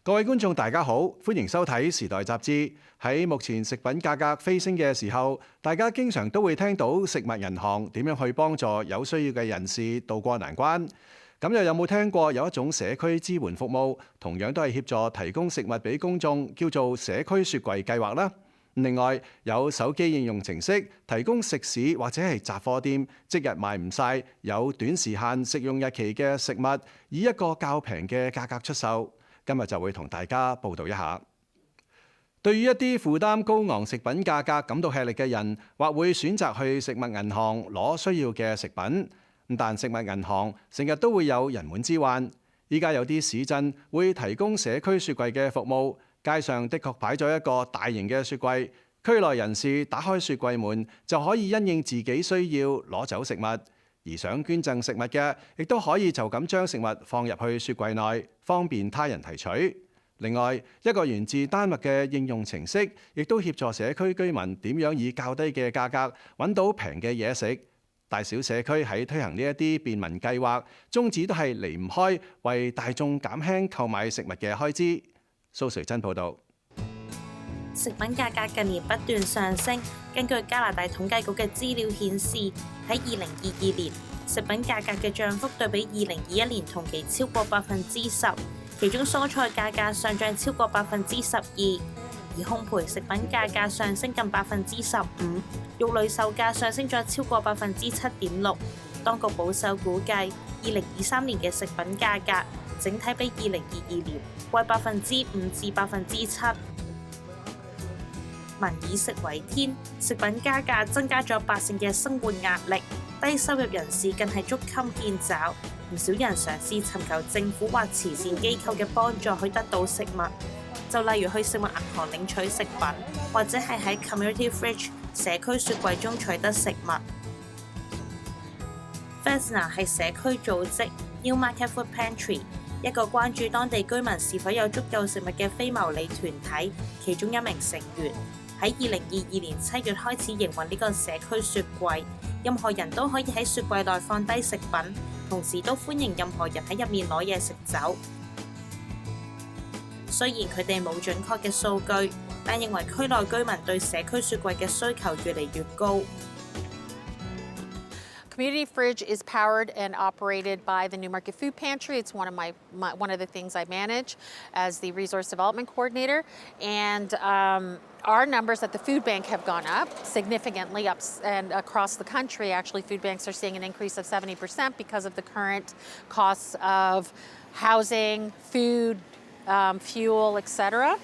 各位觀眾大家好，歡迎收睇《時代雜誌》。喺目前食品價格飛升嘅時候，大家經常都會聽到食物銀行點樣去幫助有需要嘅人士渡過難關。咁又有冇聽過有一種社區支援服務，同樣都係協助提供食物俾公眾，叫做社區雪櫃計劃呢？另外有手機應用程式提供食肆或者係雜貨店即日賣唔晒、有短時限食用日期嘅食物，以一個較平嘅價格出售。今日就會同大家報道一下。對於一啲負擔高昂食品價格感到吃力嘅人，或會選擇去食物銀行攞需要嘅食品。但食物銀行成日都會有人滿之患。依家有啲市鎮會提供社區雪櫃嘅服務，街上的確擺咗一個大型嘅雪櫃，區內人士打開雪櫃門就可以因應自己需要攞走食物。而想捐贈食物嘅，亦都可以就咁將食物放入去雪櫃內，方便他人提取。另外，一個源自丹麥嘅應用程式，亦都協助社區居民點樣以較低嘅價格揾到平嘅嘢食。大小社區喺推行呢一啲便民計劃，宗旨都係離唔開為大眾減輕購買食物嘅開支。蘇瑞珍報導。食品價格近年不斷上升。根據加拿大統計局嘅資料顯示，喺2022年，食品價格嘅漲幅對比2021年同期超過10%，其中蔬菜價格上漲超過12%，而烘焙食品價格上升近15%，肉類售價上升咗超過7.6%。當局保守估計，2023年嘅食品價格整體比2022年貴5%至7%。民以食為天，食品加價增加咗百姓嘅生活壓力，低收入人士更係捉襟見肘。唔少人嘗試尋求政府或慈善機構嘅幫助去得到食物，就例如去食物銀行領取食品，或者係喺 Community Fridge 社區雪櫃中取得食物。Fairchild 係社區組織 New Market Food Pantry， 一個關注當地居民是否有足夠食物嘅非牟利團體，其中一名成員喺2022年7月開始營運呢個社區雪櫃，任何人都可以喺雪櫃內放低食品，同時都歡迎任何人喺入面攞嘢食走。雖然佢哋冇準確嘅數據，但認為區內居民對社區雪櫃嘅需求越嚟越高。Community Fridge is powered and operated by the New Market Food Pantry. It's one of the things I manage as the Resource Development Coordinator. And our numbers at the food bank have gone up significantly, and across the country, actually, food banks are seeing an increase of 70% because of the current costs of housing, food, fuel, etc.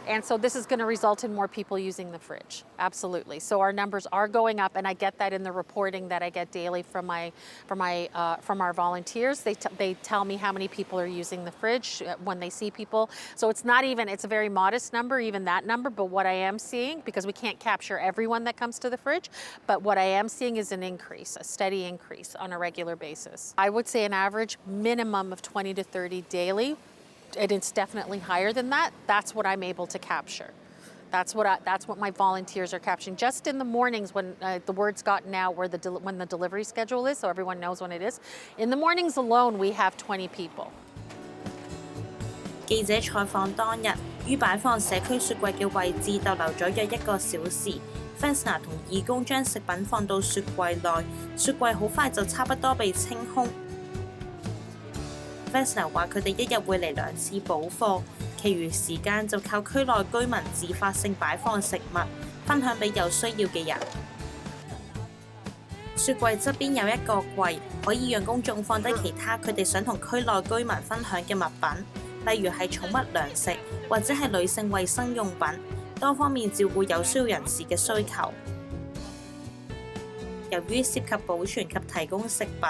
And so this is going to result in more people using the fridge. Absolutely. So our numbers are going up, and I get that in the reporting that I get daily from our volunteers. They tell me how many people are using the fridge when they see people. So it's a very modest number, even that number. But what I am seeing, because we can't capture everyone that comes to the fridge, but what I am seeing is an increase, a steady increase on a regular basis. I would say an average minimum of 20 to 30 daily. And it's definitely higher than that. That's what I'm able to capture. That's what my volunteers are capturing. Just in the mornings when the word's gotten out when the delivery schedule is, so everyone knows when it is. In the mornings alone, we have 20 people. 記者採訪當日，於擺放社區雪櫃嘅位置逗留咗約1個小時。Fairchild 同義工將食品放到雪櫃內，雪櫃好快就差不多被清空。Fairchild 話佢哋一日會嚟2次補貨，其餘時間就靠區內居民自發性擺放食物，分享俾有需要嘅人。雪櫃側邊有一個櫃，可以讓公眾放低其他佢哋想同區內居民分享嘅物品，例如係寵物糧食或者係女性衛生用品，多方面照顧有需要人士嘅需求。由於涉及保存及提供食品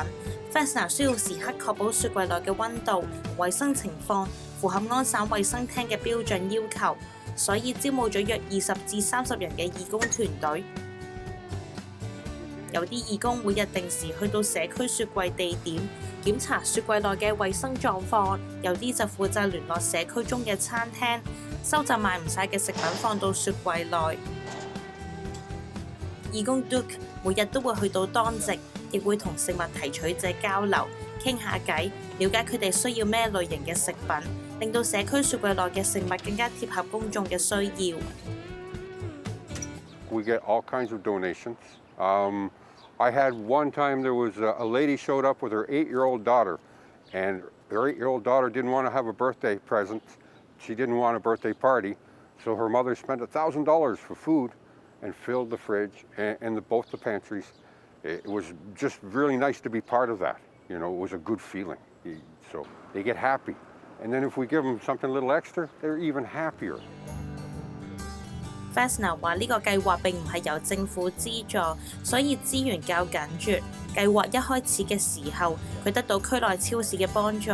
，Fairchild 需要時刻確保雪櫃內嘅溫度、衛生情況符合安省衛生廳嘅標準要求，所以招募咗約20至30人嘅義工團隊。有啲義工每日定時去到社區雪櫃地點檢查雪櫃內嘅衛生狀況，有啲就負責聯絡社區中嘅餐廳，收集賣唔晒嘅食品放到雪櫃內。義工 Duke 每日都會去到當值，亦會同食物提取者交流，傾下偈，了解佢哋需要咩類型嘅食品，令到社區雪櫃內嘅食物更加貼合公眾嘅需要。We get all kinds of donations. I had one time there was a lady showed up with her 8-year-old daughter, and her 8-year-old daughter didn't want to have a birthday present. She didn't want a birthday party, so her mother spent $1,000 for food and filled the fridge and both the pantries. It was just really nice to be part of that. You know, it was a good feeling. So they get happy. And then if we give them something a little extra, they're even happier. Fairchild 話呢個計劃並唔係由政府資助，所以資源較緊絀。計劃一開始嘅時候，佢得到區內超市嘅幫助，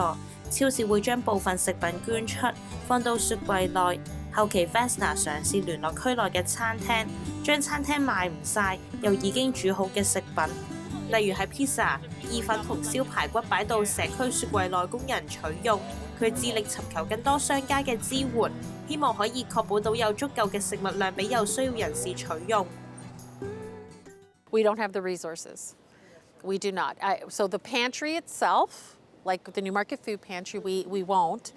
超市會將部分食品捐出，放到雪櫃內。後期 Fairchild 嘗試聯絡區內嘅餐廳，將餐廳賣唔晒又已經煮好嘅食品，例如係 pizza、意粉同燒排骨擺到社區雪櫃內供人取用。佢致力尋求更多商家嘅支援，希望可以確保到有足夠嘅食物量俾有需要人士取用。We don't have the resources. We do not. So the pantry itself, like the Newmarket Food Pantry, we won't.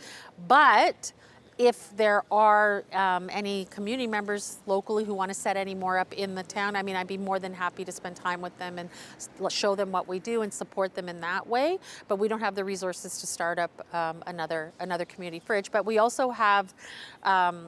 But if there are any community members locally who want to set any more up in the town, I mean, I'd be more than happy to spend time with them and show them what we do and support them in that way. But we don't have the resources to start up another community fridge. But we also have,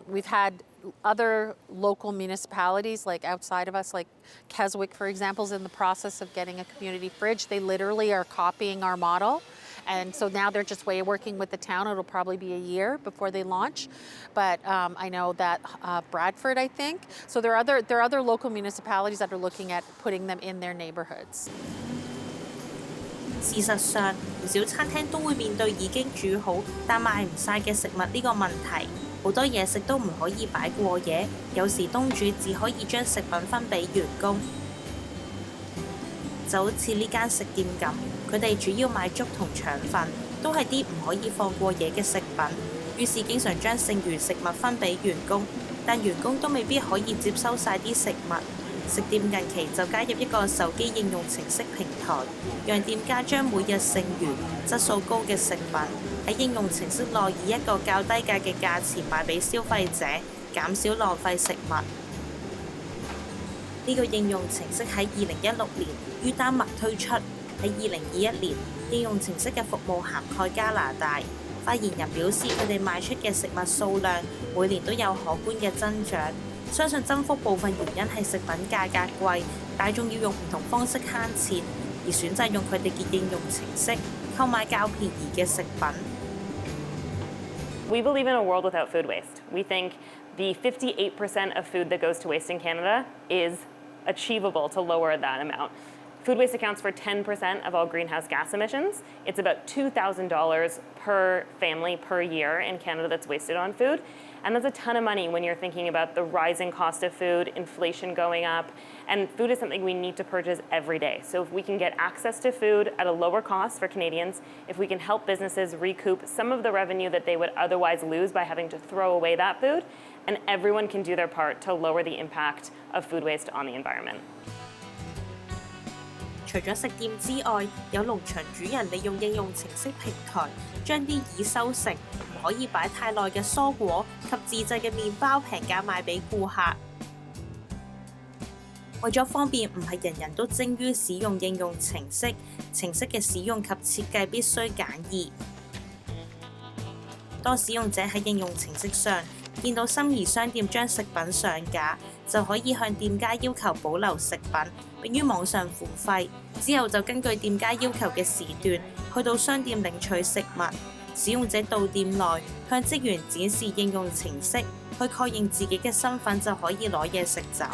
we've had other local municipalities like outside of us, like Keswick, for example, is in the process of getting a community fridge. They literally are copying our model. And so now they're just working with the town. It'll probably be a year before they launch. But I know that Bradford, I think. So there are other local municipalities that are looking at putting them in their neighborhoods. 事實上，唔少餐廳都會面對已經煮好但賣唔晒嘅食物呢個問題。好多嘢食都唔可以擺過夜，有時東主只可以將食品分俾員工。就好似呢間食店咁，佢哋主要賣粥同腸粉，都係啲唔可以放過夜嘅食品。於是經常將剩餘食物分俾員工，但員工都未必可以接收晒啲食物。食店近期就加入一個手機應用程式平台，讓店家將每日剩餘、質素高嘅食品喺應用程式內以一個較低價嘅價錢賣俾消費者，減少浪費食物。呢個應用程式喺2016年於丹麥推出，喺2021年應用程式嘅服務涵蓋加拿大。發言人表示，佢哋賣出嘅食物數量每年都有可觀嘅增長，相信增幅部分原因係食品價格貴，大眾要用唔同方式慳錢，而選擇用佢哋嘅應用程式購買較便宜嘅食品。We believe in a world without food waste. We think the 58% of food that goes to waste in Canada is achievable to lower that amount. Food waste accounts for 10% of all greenhouse gas emissions. It's about $2,000 per family per year in Canada that's wasted on food. And that's a ton of money when you're thinking about the rising cost of food, inflation going up, and food is something we need to purchase every day. So if we can get access to food at a lower cost for Canadians, if we can help businesses recoup some of the revenue that they would otherwise lose by having to throw away that food, and everyone can do their part to lower the impact of food waste on the environment. 除咗食店之外，有農場主人利用應用程式平台，將啲已收成、唔可以擺太耐嘅蔬果及自製嘅麵包平價賣俾顧客。為咗方便唔係人人都精於使用應用程式，程式嘅使用及設計必須簡易。當使用者喺應用程式上見到心儀商店將食品上架，就可以向店家要求保留食品，並於網上付費。之後就根據店家要求嘅時段，去到商店領取食物。使用者到店內向職員展示應用程式，去確認自己嘅身份就可以攞嘢食走。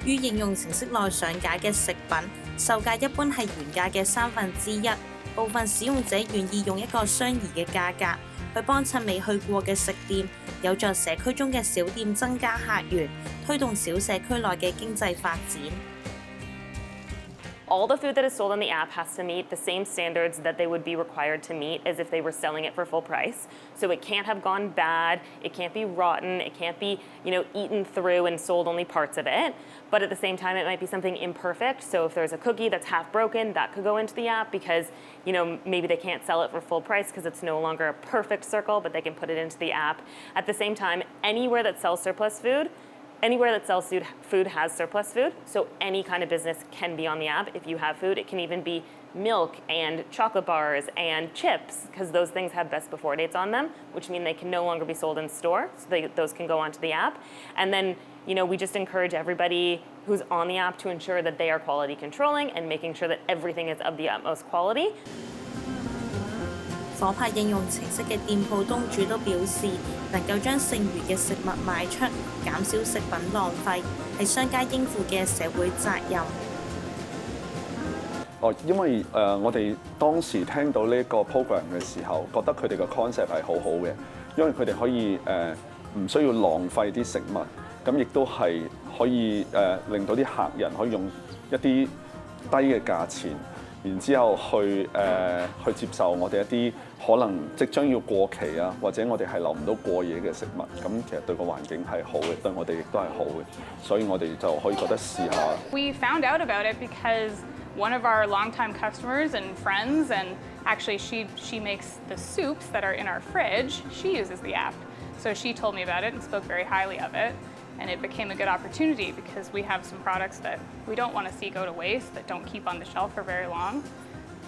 於應用程式內上架嘅食品，售價一般係原價嘅1/3。部分使用者願意用一個相宜嘅價格去幫襯未去過嘅食店，有助社區中嘅小店增加客源，推動小社區內嘅經濟發展。All the food that is sold on the app has to meet the same standards that they would be required to meet as if they were selling it for full price. So it can't have gone bad, it can't be rotten, it can't be, eaten through and sold only parts of it. But at the same time, it might be something imperfect. So if there's a cookie that's half broken, that could go into the app because, maybe they can't sell it for full price because it's no longer a perfect circle, but they can put it into the app. At the same time, anywhere that sells food has surplus food, so any kind of business can be on the app. If you have food, it can even be milk and chocolate bars and chips, because those things have best before dates on them, which mean they can no longer be sold in store, so those can go onto the app. And then, we just encourage everybody who's on the app to ensure that they are quality controlling and making sure that everything is of the utmost quality. 火拍應用程式嘅店鋪東主都表示，能夠將剩餘嘅食物賣出，減少食品浪費，係商家應負嘅社會責任。因為我哋當時聽到呢個 program 嘅時候，覺得佢哋嘅 concept 係好好嘅，因為佢哋可以唔需要浪費啲食物，咁亦都係可以令到啲客人可以用一啲低嘅價錢。然之後去接受我哋一啲可能即將要過期啊，或者我哋係留唔到過夜嘅食物，咁其實對個環境係好嘅，對我哋亦都係好嘅，所以我哋就可以覺得試下。We found out about it because one of our longtime customers and friends, and actually she makes the soups that are in our fridge. She uses the app, so she told me about it and spoke very highly of it. And it became a good opportunity because we have some products that we don't want to see go to waste, that don't keep on the shelf for very long.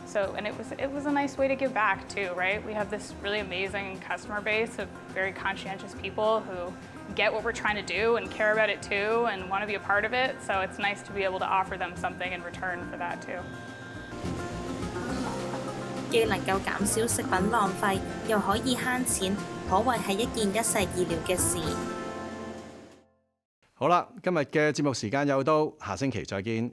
So, and it was a nice way to give back too, right? We have this really amazing customer base of very conscientious people who get what we're trying to do and care about it too and want to be a part of it. So it's nice to be able to offer them something in return for that too. 既能夠減少食品浪費，又可以慳錢，可謂係一件一石二鳥嘅事。好啦，今日嘅節目時間又到，下星期再見。